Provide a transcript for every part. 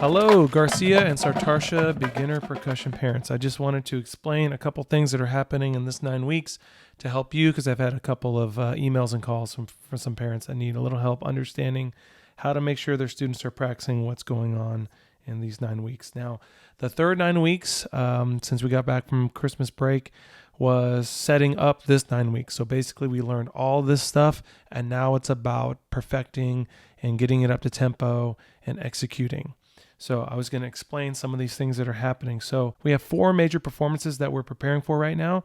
Hello, Garcia and Sartartia beginner percussion parents. I just wanted to explain a couple things that are happening in this 9 weeks to help you, because I've had a couple of emails and calls from some parents that need a little help understanding how to make sure their students are practicing what's going on in these 9 weeks. Now, the third 9 weeks, since we got back from Christmas break, was setting up this 9 weeks. So basically we learned all this stuff, and now it's about perfecting and getting it up to tempo and executing. So I was going to explain some of these things that are happening. So we have 4 major performances that we're preparing for right now.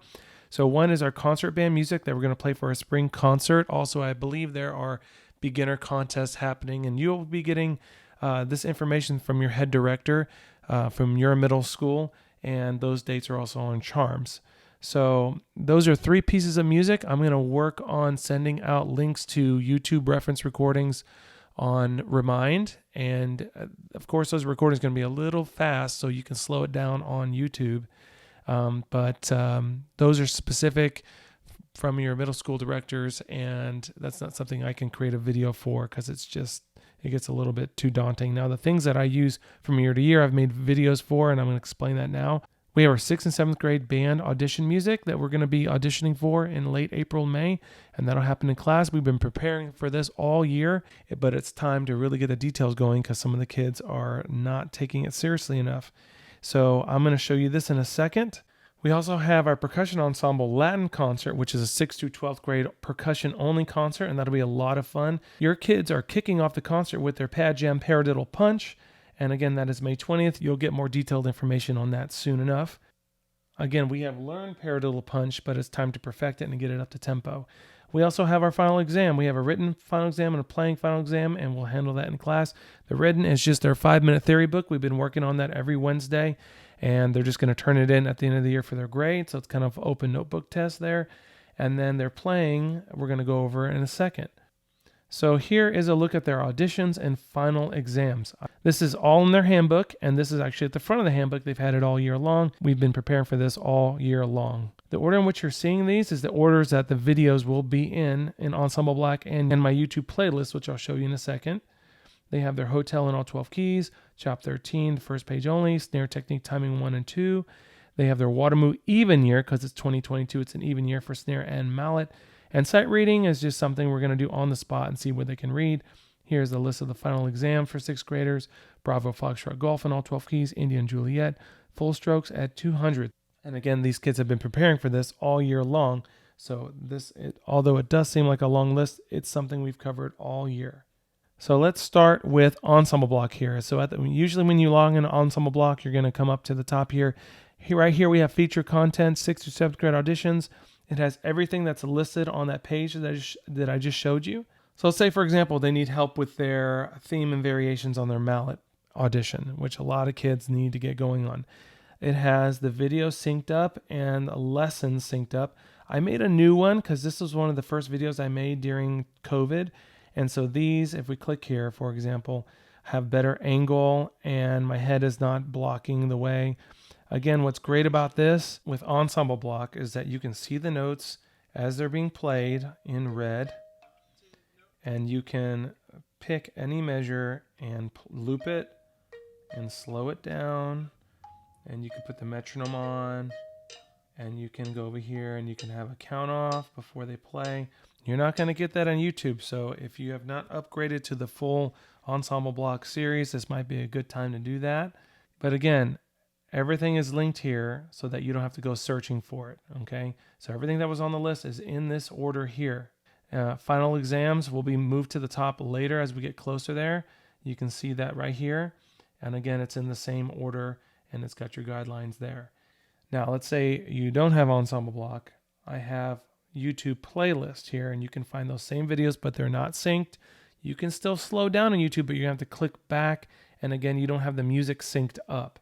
So one is our concert band music that we're going to play for our spring concert. Also, I believe there are beginner contests happening, and you'll be getting this information from your head director from your middle school, and those dates are also on Charms. So those are 3 pieces of music. I'm going to work on sending out links to YouTube reference recordings on Remind, and of course those recordings are going to be a little fast, so you can slow it down on YouTube. But those are specific from your middle school directors, and that's not something I can create a video for because it gets a little bit too daunting. Now, the things that I use from year to year, I've made videos for, and I'm going to explain that now. We have our 6th and 7th grade band audition music that we're going to be auditioning for in late April, May, and that'll happen in class. We've been preparing for this all year, but it's time to really get the details going because some of the kids are not taking it seriously enough. So I'm going to show you this in a second. We also have our Percussion Ensemble Latin Concert, which is a 6th through 12th grade percussion-only concert, and that'll be a lot of fun. Your kids are kicking off the concert with their Pad Jam Paradiddle Punch, and again, that is May 20th. You'll get more detailed information on that soon enough. Again, we have learned Paradiddle Punch, but it's time to perfect it and get it up to tempo. We also have our final exam. We have a written final exam and a playing final exam, and we'll handle that in class. The written is just their 5-minute theory book. We've been working on that every Wednesday, and they're just going to turn it in at the end of the year for their grade. So it's kind of open notebook test there. And then their playing, we're going to go over in a second. So here is a look at their auditions and final exams. This is all in their handbook, and this is actually at the front of the handbook. They've had it all year long. We've been preparing for this all year long. The order in which you're seeing these is the orders that the videos will be in Ensemble Block and in my YouTube playlist, which I'll show you in a second. They have their hotel in all 12 keys, chop 13, the first page only, snare technique timing 1 and 2. They have their Watermoo even year, because it's 2022, it's an even year for snare and mallet. And sight reading is just something we're going to do on the spot and see what they can read. Here's the list of the final exam for 6th graders. Bravo, Foxtrot, Golf in all 12 keys, Indian Juliet, full strokes at 200. And again, these kids have been preparing for this all year long. So although it does seem like a long list, it's something we've covered all year. So let's start with Ensemble Block here. So usually when you log in Ensemble Block, you're going to come up to the top here. Right here we have feature content, 6th to 7th grade auditions. It has everything that's listed on that page that I just showed you. So let's say, for example, they need help with their theme and variations on their mallet audition, which a lot of kids need to get going on. It has the video synced up and lessons synced up. I made a new one because this was one of the first videos I made during COVID. And so these, if we click here, for example, have better angle and my head is not blocking the way. Again, what's great about this with Ensemble Block is that you can see the notes as they're being played in red, and you can pick any measure and loop it and slow it down, and you can put the metronome on, and you can go over here and you can have a count off before they play. You're not going to get that on YouTube, so if you have not upgraded to the full Ensemble Block series, this might be a good time to do that. But again, everything is linked here so that you don't have to go searching for it, okay? So everything that was on the list is in this order here. Final exams will be moved to the top later as we get closer there. You can see that right here. And again, it's in the same order, and it's got your guidelines there. Now, let's say you don't have Ensemble Block. I have YouTube playlist here, and you can find those same videos, but they're not synced. You can still slow down on YouTube, but you're going to have to click back. And again, you don't have the music synced up.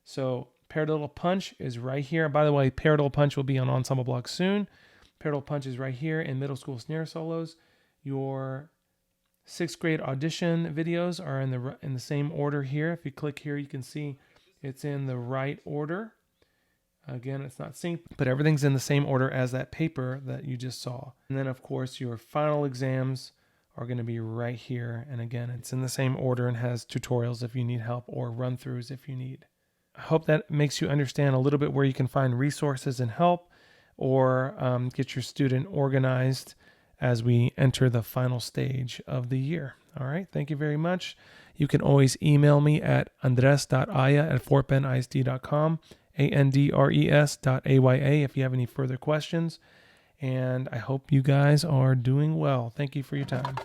So Paradiddle Punch is right here. By the way, Paradiddle Punch will be on Ensemble Block soon. Paradiddle Punch is right here in middle school snare solos. Your 6th grade audition videos are in the same order here. If you click here, you can see it's in the right order. Again, it's not synced, but everything's in the same order as that paper that you just saw. And then, of course, your final exams are going to be right here. And again, it's in the same order and has tutorials if you need help or run-throughs if you need. I hope that makes you understand a little bit where you can find resources and help, or get your student organized as we enter the final stage of the year. All right, thank you very much. You can always email me at andres.aya@fortbendiSD.com, andres.aya, if you have any further questions. And I hope you guys are doing well. Thank you for your time.